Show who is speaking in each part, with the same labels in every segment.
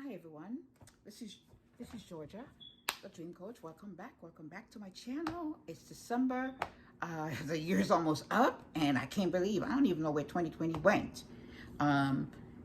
Speaker 1: Hi everyone, this is Georgia, the Dream Coach. Welcome back. Welcome back to my channel. It's December. The year's almost up, and I can't believe I don't even know where 2020 went.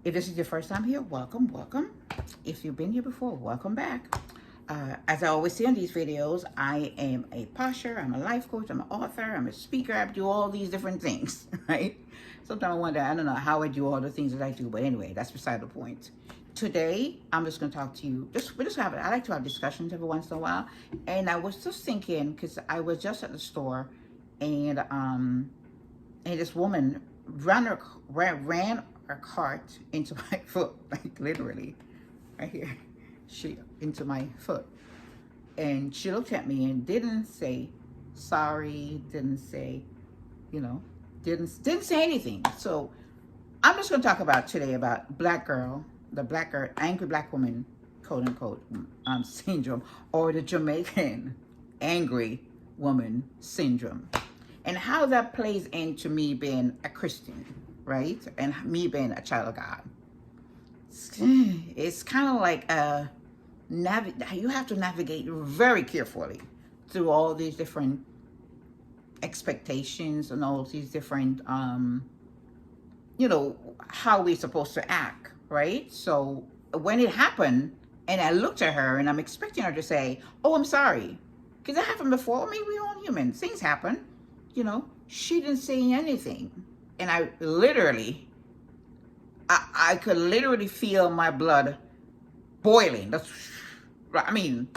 Speaker 1: If this is your first time here, welcome, welcome. If you've been here before, welcome back. As I always say in these videos, I am a posher, I'm a life coach, I'm an author, I'm a speaker. I do all these different things, right? Sometimes I wonder, I don't know how I do all the things that I do, but anyway, that's beside the point. Today, I'm just going to talk to you. I like to have discussions every once in a while. And I was just thinking, because I was just at the store, and this woman ran her cart into my foot, like literally, right here, into my foot. And she looked at me and didn't say sorry, didn't say, didn't say anything. So I'm just going to talk about today about the black girl, angry black woman, quote unquote, syndrome, or the Jamaican angry woman syndrome, and how that plays into me being a Christian, right? And me being a child of God. It's kind of like you have to navigate very carefully through all these different expectations and all these different, how we're supposed to act, right? So when it happened, and I looked at her, and I'm expecting her to say, "Oh, I'm sorry," because that happened before. I mean, we're all human. Things happen, She didn't say anything, and I could literally feel my blood boiling.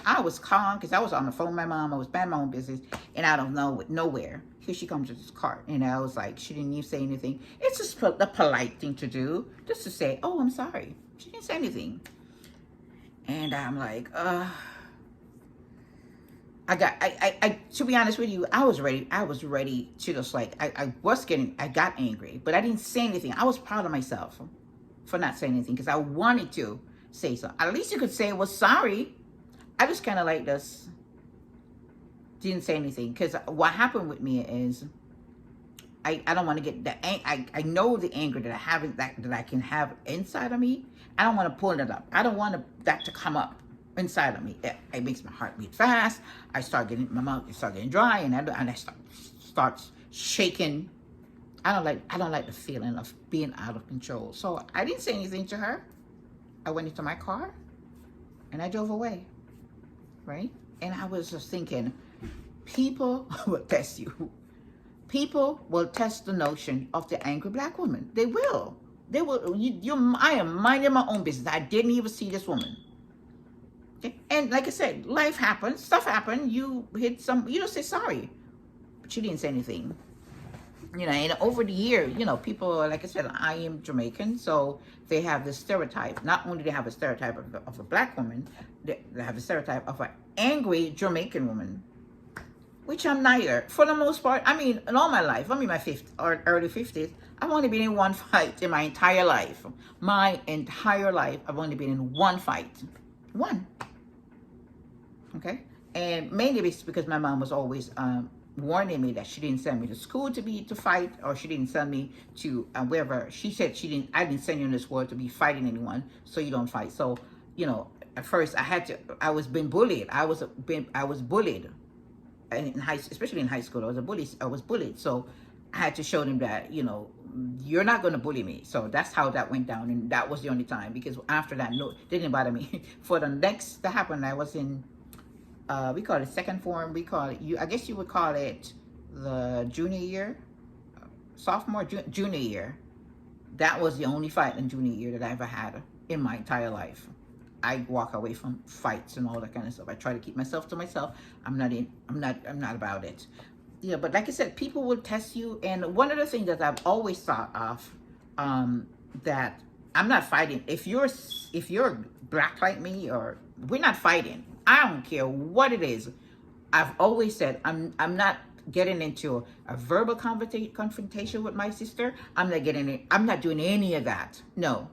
Speaker 1: I was calm because I was on the phone with my mom. I was minding my own business, and out of nowhere, here she comes with this cart. And I was like, she didn't even say anything. It's just the polite thing to do, just to say, "Oh, I'm sorry." She didn't say anything. And I'm like, to be honest with you, I was ready to just like, I got angry, but I didn't say anything. I was proud of myself for not saying anything because I wanted to say so. At least you could say, "Well, sorry." I just kind of like this, didn't say anything, because what happened with me is I don't want to get the I know the anger that I have, that I can have inside of me. I don't want to pull it up. I don't want that to come up inside of me. It makes my heart beat fast. My mouth start getting dry, and I start shaking. I don't like the feeling of being out of control. So I didn't say anything to her. I went into my car and I drove away, right? And I was just thinking, people will test you. People will test the notion of the angry black woman. They will. They will. I am minding my own business. I didn't even see this woman. Okay? And like I said, life happens. Stuff happens. You hit you don't say sorry. But she didn't say anything. And over the year, people, like I said, I am Jamaican, so they have this stereotype. Not only do they have a stereotype of a black woman, they have a stereotype of an angry Jamaican woman, which I'm neither. For the most part, in all my life, I'm in my 50s or early 50s, I've only been in one fight in my entire life. My entire life, I've only been in one fight. One. Okay? And mainly because my mom was always warning me that she didn't send me to school to fight, or she didn't send me to wherever. She said I didn't send you in this world to be fighting anyone, so you don't fight. So, at first I was being bullied. I was bullied, especially in high school. I was bullied. So I had to show them that, you're not going to bully me. So that's how that went down, and that was the only time, because after that, no, it didn't bother me. For the next that happened, I was in, we call it second form. We call it, I guess you would call it the junior year, sophomore, junior year. That was the only fight in junior year that I ever had in my entire life. I walk away from fights and all that kind of stuff. I try to keep myself to myself. I'm not about it. But like I said, people will test you. And one of the things that I've always thought of, that I'm not fighting. If you're black like me, or we're not fighting. I don't care what it is. I've always said I'm not getting into a verbal confrontation with my sister. I'm not doing any of that. No.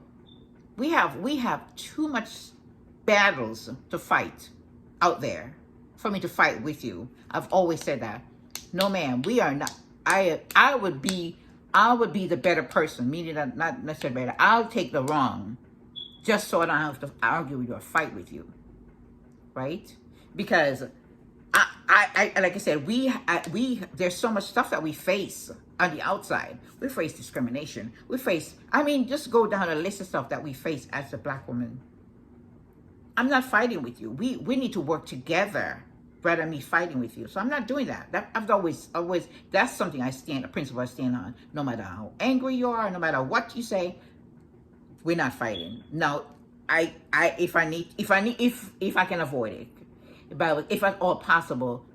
Speaker 1: We have too much battles to fight out there for me to fight with you. I've always said that. No, ma'am, we are not. I would be the better person, meaning that not necessarily better. I'll take the wrong just so I don't have to argue with you or fight with you, right? Because like I said, there's so much stuff that we face on the outside. We face discrimination. We face, I mean, just go down a list of stuff that we face as a black woman. I'm not fighting with you. We need to work together rather than me fighting with you. So I'm not doing that. I've always, that's something a principle I stand on. No matter how angry you are, no matter what you say, we're not fighting. Now, if I can avoid it, but if at all possible,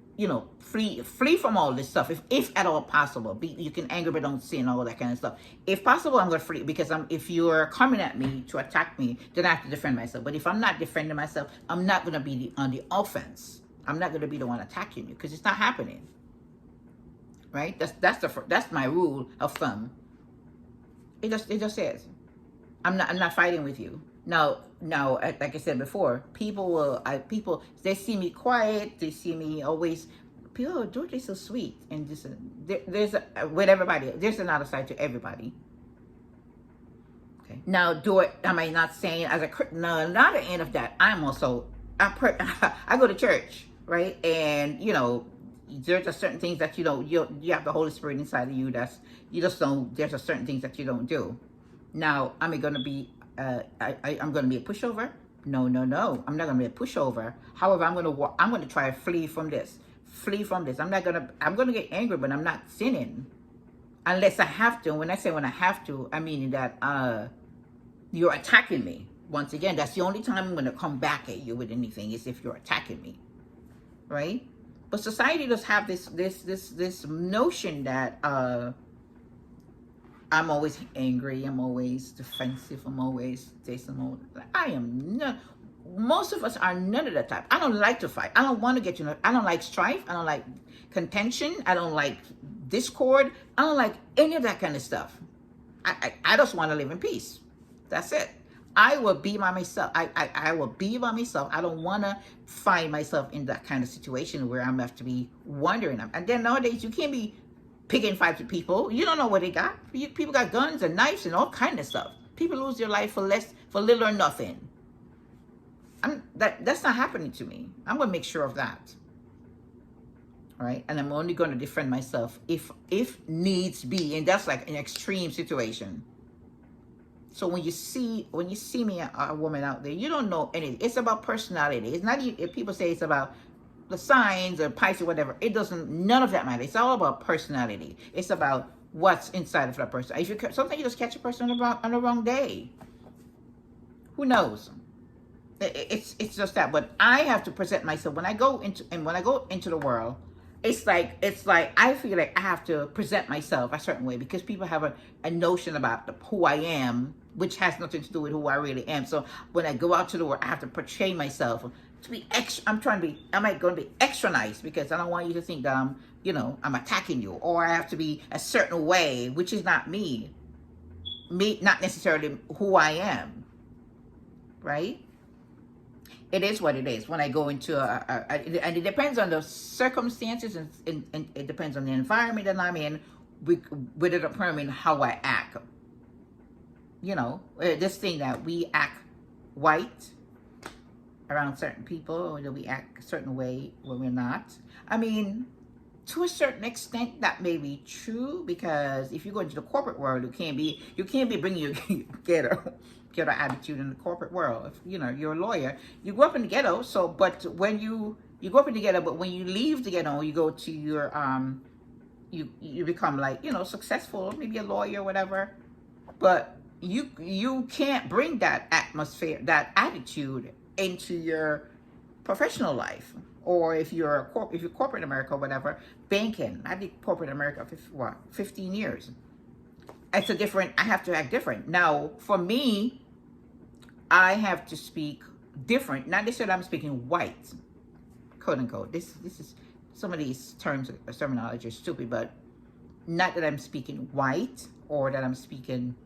Speaker 1: flee from all this stuff. If at all possible, you can anger but don't sin, all that kind of stuff. If possible, I'm gonna flee, because if you're coming at me to attack me, then I have to defend myself. But if I'm not defending myself, I'm not gonna be on the offense. I'm not gonna be the one attacking you, because it's not happening. Right? That's my rule of thumb. It just says, I'm not fighting with you. Now, like I said before, people they see me quiet, they see me always, people, oh, Dorothy's so sweet, and just with everybody, there's another side to everybody. Okay. Now, am I not saying no, not the end of that. I go to church, right? And there's just certain things that you have the Holy Spirit inside of you. There's certain things that you don't do. Now, am I going to be I'm going to be a pushover? No. I'm not going to be a pushover. However, I'm going to try to flee from this. I'm going to get angry, but I'm not sinning unless I have to. And when I say when I have to, I mean that you're attacking me. Once again, that's the only time I'm going to come back at you with anything, is if you're attacking me, right? But society does have this notion that I'm always angry, I'm always defensive, I'm always this, I am not. Most of us are none of that type. I don't like to fight. I don't want to get I don't like strife. I don't like contention. I don't like discord. I don't like any of that kind of stuff. I just want to live in peace. That's it. I will be by myself. I will be by myself. I don't want to find myself in that kind of situation where I'm have to be wondering. And then nowadays, you can't be picking fights with people. You don't know what they got. People got guns and knives and all kind of stuff. People lose their life for little or nothing. That's not happening to me. I'm going to make sure of that. All right? And I'm only going to defend myself if needs be. And that's like an extreme situation. So when you see me, a woman out there, you don't know anything. It's about personality. It's not even, if people say it's about the signs or pipes or whatever, none of that matters. It's all about personality. It's about what's inside of that person. Sometimes you just catch a person on the wrong day. Who knows? It's just that. But I have to present myself when I go into the world. It's like I feel like I have to present myself a certain way, because people have a notion about who I am, which has nothing to do with who I really am. So when I go out to the world, I have to portray myself to be extra. I'm going to be extra nice, because I don't want you to think that I'm attacking you, or I have to be a certain way, which is not me, not necessarily who I am, right? It is what it is. When I go into and it depends on the circumstances, and it depends on the environment that I'm in, with it determine how I act. This thing that we act white around certain people, or that we act a certain way when we're not. I mean, to a certain extent, that may be true, because if you go into the corporate world, you can't be bringing your ghetto attitude in the corporate world. If you're a lawyer, you grew up in the ghetto. So, but when you grew up in the ghetto, but when you leave the ghetto, you go to your you become like successful, maybe a lawyer or whatever. But you can't bring that atmosphere, that attitude into your professional life. Or if you're corporate America or whatever, banking. I did corporate America for 15 years. I have to act different. Now, for me, I have to speak different. Not necessarily I'm speaking white, quote unquote. This is, some of these terminology are stupid, but not that I'm speaking white or that I'm speaking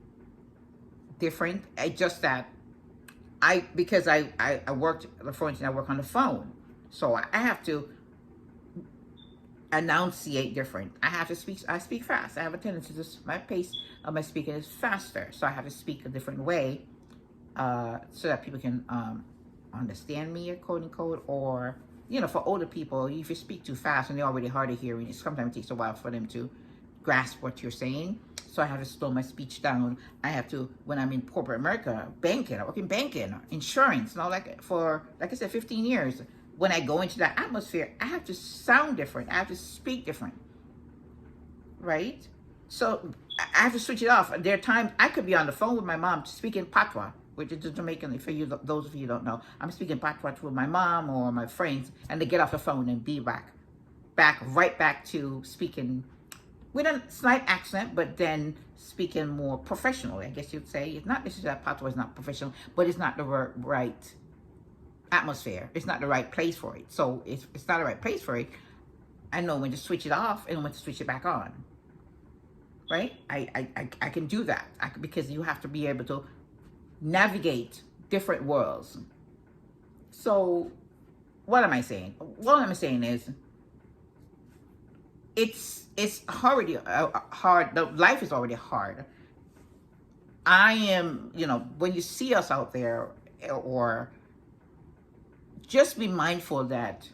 Speaker 1: different. Just that because I worked, for instance, I work on the phone. So I have to enunciate different. I speak fast. I have a tendency to, my pace of my speaking is faster. So I have to speak a different way so that people can understand me, quote unquote, or for older people, if you speak too fast and they're already hard of hearing, it sometimes takes a while for them to grasp what you're saying. So I have to slow my speech down. I have to, when I'm in corporate America, banking, I work in banking, insurance, like I said, 15 years. When I go into that atmosphere, I have to sound different. I have to speak different, right? So I have to switch it off. There are times I could be on the phone with my mom speaking patois, which is the Jamaican. For you, those of you who don't know, I'm speaking patois with my mom or my friends, and they get off the phone and be right back to speaking with a slight accent, but then speaking more professionally, I guess you'd say. It's not necessarily that patois is not professional, but it's not the right atmosphere. It's not the right place for it. So it's not the right place for it. I know when to switch it off and when to switch it back on. Right? I can do that because you have to be able to navigate different worlds. So what am I saying? What I'm saying is it's already hard. The life is already hard. I am, when you see us out there, or just be mindful that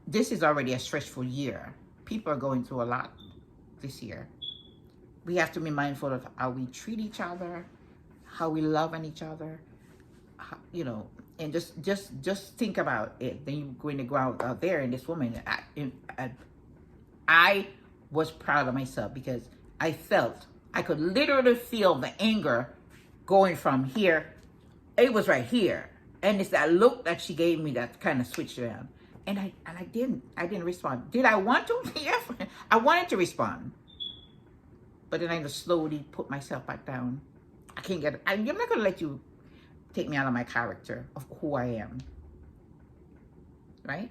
Speaker 1: this is already a stressful year. People are going through a lot this year. We have to be mindful of how we treat each other, how we love on each other, and just think about it. Then you're going to go out there, and this woman, I was proud of myself because I could literally feel the anger going from here. It was right here. And it's that look that she gave me that kind of switched around. And I didn't respond. Did I want to? Yes, I wanted to respond. But then I just slowly put myself back down. I'm not going to let you take me out of my character of who I am. Right?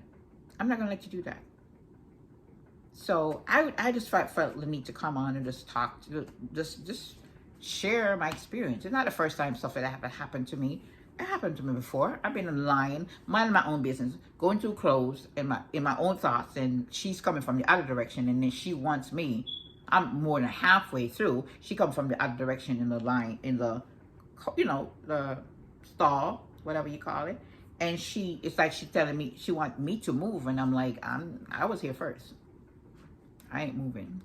Speaker 1: I'm not going to let you do that. So I just felt the need to come on and just talk, just share my experience. It's not the first time stuff like that happened to me. It happened to me before. I've been in line, minding my own business, going through clothes in my own thoughts, and she's coming from the other direction, and then she wants me. I'm more than halfway through. She comes from the other direction in the line, in the stall, whatever you call it. And it's like she's telling me she wants me to move, and I'm like, I was here first. I ain't moving.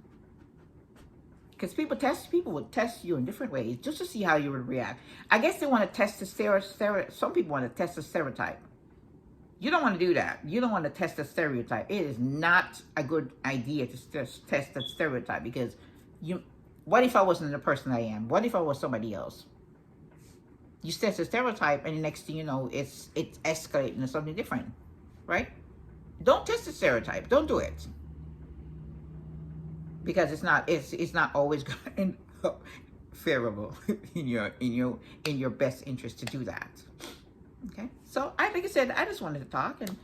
Speaker 1: Because people would test you in different ways just to see how you would react. I guess they want to test the stereotype. Some people want to test the stereotype. You don't want to do that. You don't want to test the stereotype. It is not a good idea to test the stereotype because what if I wasn't the person I am? What if I was somebody else? You test the stereotype, and the next thing you know, it's escalating to something different, right? Don't test the stereotype. Don't do it. Because it's not always going to end up favorable in your best interest to do that. Okay, so like I said, I just wanted to talk, and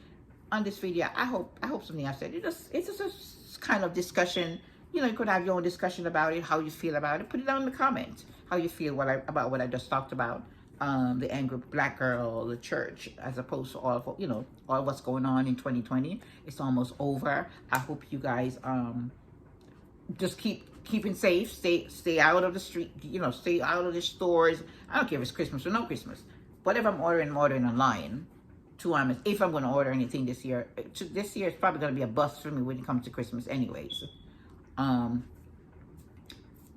Speaker 1: on this video, I hope something I said. It's just a kind of discussion. You could have your own discussion about it, how you feel about it. Put it down in the comments how you feel about what I just talked about. The angry black girl, the church, as opposed to all what's going on in 2020. It's almost over. I hope you guys just keeping safe, stay out of the street, stay out of the stores. I don't care if it's Christmas or no Christmas. Whatever I'm ordering online. If I'm going to order anything this year is probably going to be a bust for me when it comes to Christmas anyways.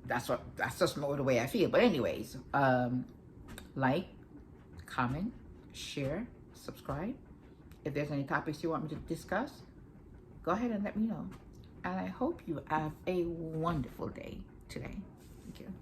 Speaker 1: That's just more the way I feel. But anyways, like, comment, share, subscribe. If there's any topics you want me to discuss, go ahead and let me know. And I hope you have a wonderful day today. Thank you.